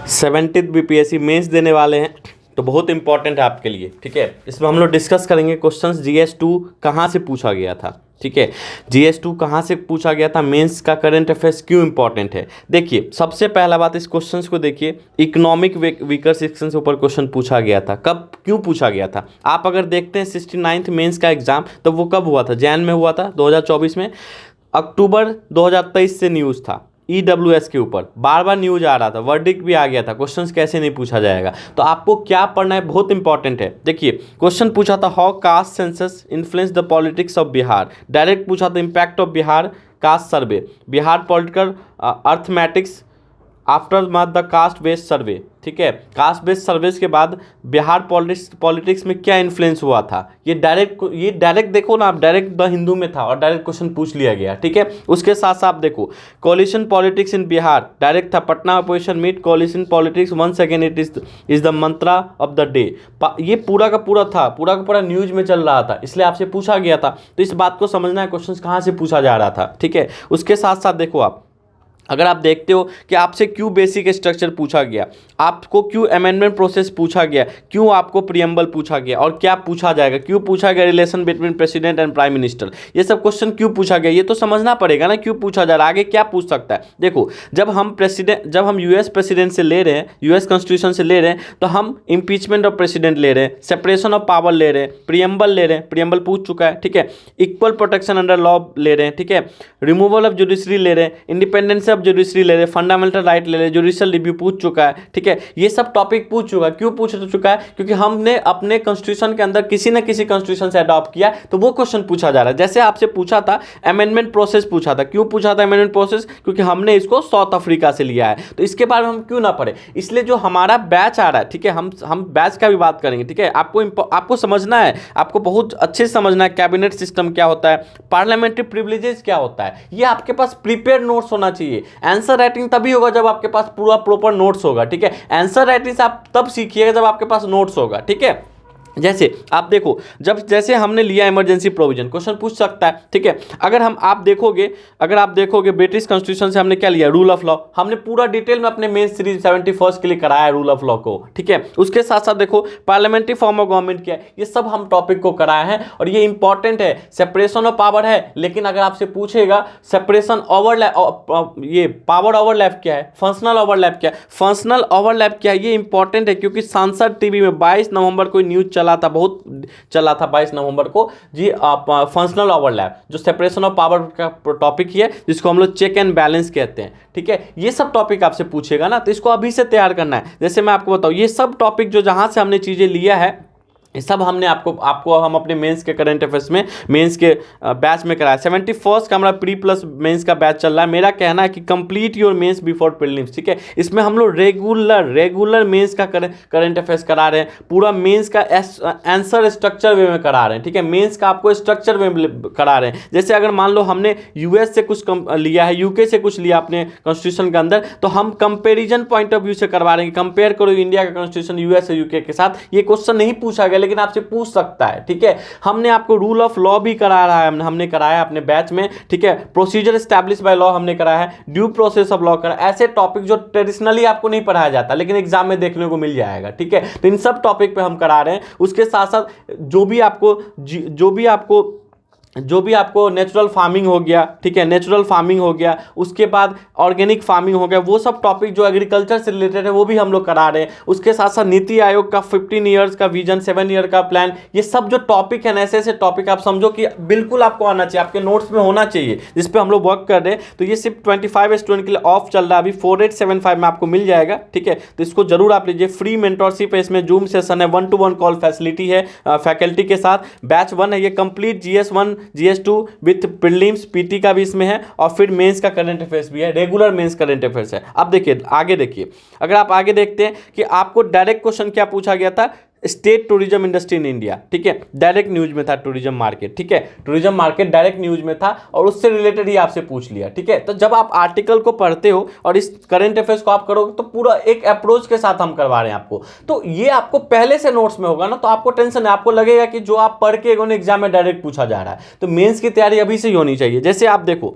70th BPSC mains देने वाले हैं तो बहुत इंपॉर्टेंट है आपके लिए। ठीक है, इसमें हम लोग डिस्कस करेंगे क्वेश्चंस GS2 कहाँ से पूछा गया था। ठीक है, GS2 कहाँ से पूछा गया था, मेंस का करंट अफेयर्स क्यों इंपॉर्टेंट है। देखिए, सबसे पहला बात, इस क्वेश्चंस को देखिए, इकोनॉमिक वीकर सेक्शन से ऊपर क्वेश्चन पूछा गया था। कब, क्यों पूछा गया था, आप अगर देखते हैं 69th मेंस का एग्जाम, तो वो कब हुआ था, जैन में हुआ था 2024 में। अक्टूबर 2023 से न्यूज़ था EWS के ऊपर, बार बार न्यूज आ रहा था, वर्डिक्ट भी आ गया था, क्वेश्चंस कैसे नहीं पूछा जाएगा। तो आपको क्या पढ़ना है, बहुत इंपॉर्टेंट है। देखिए, क्वेश्चन पूछा था how caste census influence the politics of Bihar. Direct पूछा था impact of Bihar cast survey, Bihar political arithmetics after the caste based सर्वे। ठीक है, कास्ट बेस्ड सर्विस के बाद बिहार पॉलिटिक्स में क्या इन्फ्लुएंस हुआ था, ये डायरेक्ट देखो ना आप, डायरेक्ट द हिंदू में था और डायरेक्ट क्वेश्चन पूछ लिया गया। ठीक है, उसके साथ साथ आप coalition politics in Bihar, direct था, Patna opposition meet coalition politics once again it is the mantra of the day. ये पूरा का पूरा था, पूरा का पूरा न्यूज में चल रहा था, इसलिए आपसे पूछा गया था। तो इस बात को समझना है, क्वेश्चन कहाँ से पूछा जा रहा था। ठीक है, उसके साथ साथ देखो आप, अगर आप देखते हो कि आपसे क्यों बेसिक स्ट्रक्चर पूछा गया, आपको क्यों अमेंडमेंट प्रोसेस पूछा गया, क्यों आपको प्रियम्बल पूछा गया, और क्या पूछा जाएगा, क्यों पूछा गया relation between president and prime minister, ये सब क्वेश्चन क्यों पूछा गया, ये तो समझना पड़ेगा ना, क्यों पूछा जा रहा है, आगे क्या पूछ सकता है। देखो, जब हम यूएस प्रेसिडेंट से ले रहे हैं, यूएस कॉन्स्टिट्यूशन से ले रहे हैं, तो हम इम्पीचमेंट ऑफ प्रेसिडेंट ले रहे हैं, सेपरेशन ऑफ पावर ले रहे हैं, प्रियम्बल ले रहे हैं, प्रियम्बल पूछ चुका है। ठीक है, इक्वल प्रोटेक्शन अंडर लॉ ले रहे हैं। ठीक है, रिमूवल ऑफ जुडिशरी ले रहे हैं, इंडिपेंडेंस ऑफ जुडिशरी ले रहे हैं, फंडामेंटल राइट ले रहे हैं, जुडिशियल रिव्यू पूछ चुका है। ठीक है, ये सब टॉपिक पूछ चुका है। क्यों पूछ चुका है, क्योंकि हमने अपने कॉन्स्टिट्यूशन के अंदर किसी न किसी कॉन्स्टिट्यूशन से अडॉप्ट किया, तो वो क्वेश्चन पूछा जा रहा है। जैसे आपसे पूछा था अमेंडमेंट प्रोसेस पूछा था, क्यों पूछा था अमेंडमेंट प्रोसेस, क्योंकि हमने इसको साउथ अफ्रीका से लिया है, तो इसके बारे में हम क्यों ना पढ़े। इसलिए जो हमारा बैच आ रहा है, ठीक है, हम बैच का भी बात करेंगे। ठीक है, आपको समझना है, आपको बहुत अच्छे से समझना है कैबिनेट सिस्टम क्या होता है, पार्लियामेंट्री प्रिविलेजेस क्या होता है, ये आपके पास प्रिपेयर नोट्स होना चाहिए। आंसर राइटिंग तभी होगा जब आपके पास पूरा प्रॉपर नोट्स होगा। ठीक है, आंसर राइटिंग आप तब सीखिएगा जब आपके पास नोट्स होगा। ठीक है, जैसे आप देखो, जैसे हमने लिया इमरजेंसी प्रोविजन, क्वेश्चन पूछ सकता है। ठीक है, अगर आप देखोगे ब्रिटिश कॉन्स्टिट्यूशन से हमने क्या लिया, रूल ऑफ लॉ, हमने पूरा डिटेल में अपने मेन सीरीज 71st के लिए कराया रूल ऑफ लॉ को। ठीक है, उसके साथ साथ देखो पार्लियामेंट्री फॉर्म ऑफ गवर्नमेंट क्या है, ये सब हम टॉपिक को कराए हैं और ये इंपॉर्टेंट है। सेपरेशन ऑफ पावर है, लेकिन अगर आपसे पूछेगा सेपरेशन ओवरलैप, ये पावर ओवरलैप क्या है, फंक्शनल ओवरलैप क्या है, फंक्शनल ओवरलैप क्या है, ये इंपॉर्टेंट है, क्योंकि सांसद टीवी में 22 नवंबर को न्यूज बहुत चला था 22 नवंबर को जी, फंक्शनल ओवरलैप, जो सेपरेशन ऑफ पावर का टॉपिक ही है, जिसको हम लोग चेक एंड बैलेंस कहते हैं। ठीक है, ये सब टॉपिक आपसे पूछेगा ना, तो इसको अभी से तैयार करना है। जैसे मैं आपको बताऊं, ये सब टॉपिक जो जहां से हमने चीजें लिया है, ये सब हमने आपको हम अपने मेंस के करंट अफेयर्स में, मेंस के बैच में कराया। 71st का हमारा प्री प्लस मेंस का बैच चल रहा है। मेरा कहना है कि complete your mains before prelims. ठीक है, इसमें हम लोग रेगुलर मेंस का करंट अफेयर्स करा रहे हैं, पूरा मेंस का आंसर स्ट्रक्चर वे में करा रहे हैं। ठीक है, मेंस का आपको स्ट्रक्चर वे करा रहे हैं। जैसे अगर मान लो हमने यूएस से कुछ लिया है, यूके से कुछ लिया अपने कॉन्स्टिट्यूशन के अंदर, तो हम कंपेरिजन पॉइंट ऑफ व्यू से करवा रहे हैं, कंपेयर करो इंडिया का कॉन्स्टिट्यूशन यूएस और यूके के साथ। ये क्वेश्चन नहीं पूछा गया, लेकिन आपसे पूछ सकता है। ठीक है, हमने आपको रूल ऑफ लॉ भी करा रहा है, हमने कराया अपने बैच में। ठीक है, प्रोसीजर एस्टैब्लिश बाय लॉ हमने कराया है, ड्यू प्रोसेस ऑफ लॉ करा, ऐसे टॉपिक जो ट्रेडिशनली आपको नहीं पढ़ाया जाता, लेकिन एग्जाम में देखने को मिल जाएगा। ठीक है, तो इन सब टॉपिक पे हम करा रहे हैं। उसके साथ साथ जो भी आपको नेचुरल फार्मिंग हो गया, ठीक है, नेचुरल फार्मिंग हो गया, उसके बाद ऑर्गेनिक फार्मिंग हो गया, वो सब टॉपिक जो एग्रीकल्चर से रिलेटेड है वो भी हम लोग करा रहे हैं। उसके साथ साथ नीति आयोग का 15 ईयर्स का विजन, 7 ईयर का प्लान, ये सब जो टॉपिक है, ऐसे टॉपिक आप समझो कि बिल्कुल आपको आना चाहिए, आपके नोट्स में होना चाहिए, जिस पे हम लोग वर्क कर रहे हैं। तो ये सिर्फ 25 स्टूडेंट के लिए ऑफ चल रहा है, अभी 4875 में आपको मिल जाएगा। ठीक है, तो इसको जरूर आप लीजिए। फ्री मेंटोरशिप है, इसमें जूम सेशन है, 1-to-1 कॉल फैसिलिटी है फैकल्टी के साथ। बैच 1 है ये complete, GS1 GS2 with prelims PT का भी इसमें है, और फिर मेंस का करंट अफेयर्स भी है, रेगुलर मेंस करंट अफेयर्स है। अब देखिए आगे, अगर आप आगे देखते हैं कि आपको डायरेक्ट क्वेश्चन क्या पूछा गया था, state tourism industry in India. ठीक है, डायरेक्ट न्यूज में था टूरिज्म मार्केट। ठीक है, टूरिज्म मार्केट डायरेक्ट न्यूज में था और उससे रिलेटेड ही आपसे पूछ लिया। ठीक है, तो जब आप आर्टिकल को पढ़ते हो और इस करंट अफेयर्स को आप करोगे, तो पूरा एक अप्रोच के साथ हम करवा रहे हैं आपको, तो ये आपको पहले से नोट्स में होगा ना, तो आपको टेंशन है, आपको लगेगा कि जो आप पढ़ के एग्जाम में डायरेक्ट पूछा जा रहा है। तो मेंस की तैयारी अभी से ही होनी चाहिए। जैसे आप देखो,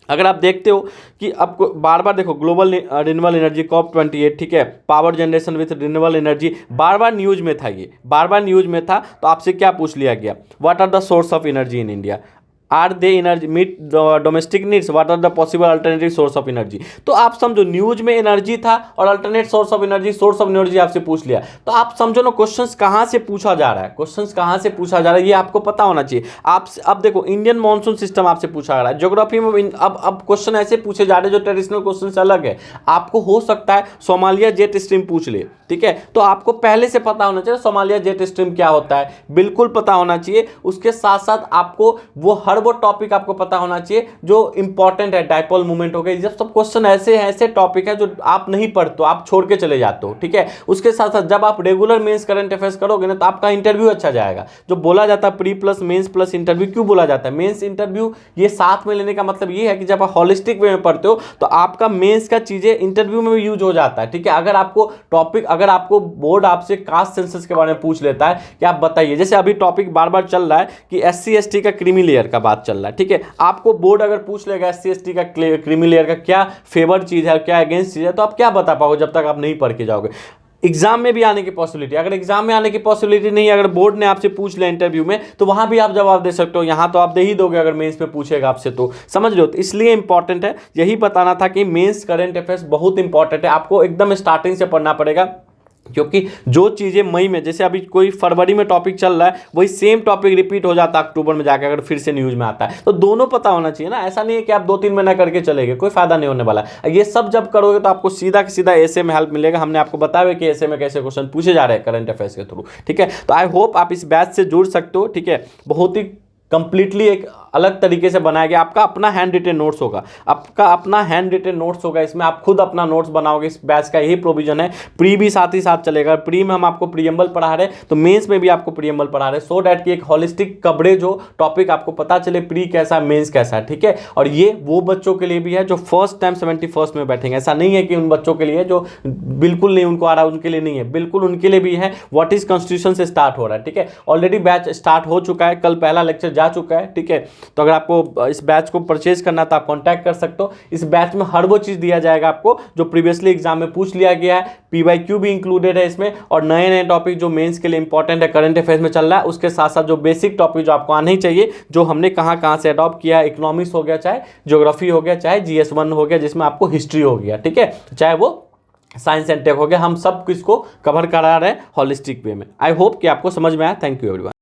अगर आप देखते हो कि आपको बार बार देखो ग्लोबल रिन्यूएबल एनर्जी COP28, ठीक है, power generation with renewable energy, bar bar news में था, ये बार बार न्यूज में था। तो आपसे क्या पूछ लिया गया, what are the source of energy in India, are they energy meet domestic needs, what are the possible alternative source of energy. तो आप समझो न्यूज में एनर्जी था और अल्टरनेट सोर्स ऑफ एनर्जी आपसे पूछ लिया। तो आप समझो ना क्वेश्चंस कहाँ से पूछा जा रहा है, क्वेश्चंस कहाँ से पूछा जा रहा है ये आपको पता होना चाहिए। आप अब देखो इंडियन मॉनसून सिस्टम आपसे पूछा जा रहा है, ज्योग्राफी में अब क्वेश्चन ऐसे पूछे जा रहे हैं जो ट्रेडिशनल क्वेश्चन से अलग है। आपको हो सकता है सोमालिया जेट स्ट्रीम पूछ ले, ठीक है, तो आपको पहले से पता होना चाहिए सोमालिया जेट स्ट्रीम क्या होता है, बिल्कुल पता होना चाहिए। उसके साथ साथ आपको वो टॉपिक आपको पता होना चाहिए जो इंपॉर्टेंट है, डाइपोल मूवमेंट हो गई। जब सब क्वेश्चन ऐसे टॉपिक है जो आप नहीं पढ़ते हो, आप छोड़ के चले जाते हो, ठीक है। उसके साथ साथ जब आप रेगुलर मेंस करंट अफेयर्स करोगे ना तो आपका इंटरव्यू अच्छा जाएगा। जो बोला जाता है pre plus mains plus interview, क्यों बोला जाता है मेंस इंटरव्यू, ये साथ में लेने का मतलब ये है कि जब आप हॉलिस्टिक वे में पढ़ते हो तो आपका मेंस का चीजें इंटरव्यू में भी यूज हो जाता है, ठीक है। अगर आपको बोर्ड आपसे कास्ट सेंसस के बारे में पूछ लेता है कि आप बताइए, जैसे अभी टॉपिक बार बार चल रहा है कि SC ST का क्रीमी लेयर का बात चल रहा है, ठीक है। आपको बोर्ड अगर पूछ लेगा SC ST का क्रीमी लेयर का क्या फेवर चीज है, क्या अगेंस्ट चीज है, तो आप क्या बता पाओगे जब तक आप नहीं पढ़ के जाओगे। एग्जाम में भी आने की पॉसिबिलिटी, अगर एग्जाम में आने की पॉसिबिलिटी नहीं, अगर बोर्ड ने आपसे पूछ लिया इंटरव्यू में तो वहां भी आप जवाब दे सकते हो। यहां तो आप दे ही दोगे अगर मेंस में पूछेगा आपसे, तो समझ लो। तो इसलिए इंपॉर्टेंट है, यही बताना था कि मेंस करंट अफेयर्स बहुत इंपॉर्टेंट है, आपको एकदम स्टार्टिंग से पढ़ना पड़ेगा। क्योंकि जो चीज़ें मई में, जैसे अभी कोई फरवरी में टॉपिक चल रहा है, वही सेम टॉपिक रिपीट हो जाता है अक्टूबर में जाकर अगर फिर से न्यूज़ में आता है। तो दोनों पता होना चाहिए ना, ऐसा नहीं है कि आप 2-3 महीना करके चलेंगे, कोई फायदा नहीं होने वाला। ये सब जब करोगे तो आपको सीधा सीधा ऐसे में हेल्प मिलेगा। हमने आपको बताया कि ऐसे में कैसे क्वेश्चन पूछे जा रहे हैं करंट अफेयर्स के थ्रू, ठीक है। तो आई होप आप इस बैच से जुड़ सकते हो, ठीक है। बहुत ही कंप्लीटली एक अलग तरीके से बनाया गया, आपका अपना हैंड रिटेन नोट्स होगा, आपका अपना हैंड रिटेन नोट्स होगा। इसमें आप खुद अपना नोट्स बनाओगे, इस बैच का यही प्रोविजन है। प्री भी साथ ही साथ चलेगा, प्री में हम आपको प्रीएम्बल पढ़ा रहे हैं तो मेंस में भी आपको प्रीएम्बल पढ़ा रहे हैं, सो डैट कि एक होलिस्टिक कवरेज हो, टॉपिक आपको पता चले प्री कैसा मेंस कैसा है, ठीक है। और ये वो बच्चों के लिए भी है जो फर्स्ट टाइम 71st में बैठेंगे, ऐसा नहीं है कि उन बच्चों के लिए जो बिल्कुल नहीं उनको आ रहा उनके लिए नहीं है, बिल्कुल उनके लिए भी है। व्हाट इज कॉन्स्टिट्यूशन से स्टार्ट हो रहा है, ठीक है। ऑलरेडी बैच स्टार्ट हो चुका है, कल पहला लेक्चर जा चुका है, ठीक है। तो अगर आपको इस बैच को परचेज करना तो आप कांटेक्ट कर सकते हो। इस बैच में हर वो चीज दिया जाएगा आपको जो प्रीवियसली एग्जाम में पूछ लिया गया है, PYQ भी इंक्लूडेड है इसमें, और नए नए टॉपिक जो मेंस के लिए इंपॉर्टेंट है, करंट अफेयर्स में चल रहा है, उसके साथ साथ जो बेसिक टॉपिक जो आपको आने ही चाहिए, जो हमने कहाँ से अडॉप्ट किया, इकोनॉमिक्स हो गया, चाहे ज्योग्राफी हो गया, चाहे GS1 हो गया, जिसमें आपको हिस्ट्री हो गया, ठीक है, चाहे वो साइंस एंड टेक हो गया, हम सब किसको कवर करा रहे हैं हॉलिस्टिक वे में। आई होप कि आपको समझ में आया। Thank you everyone.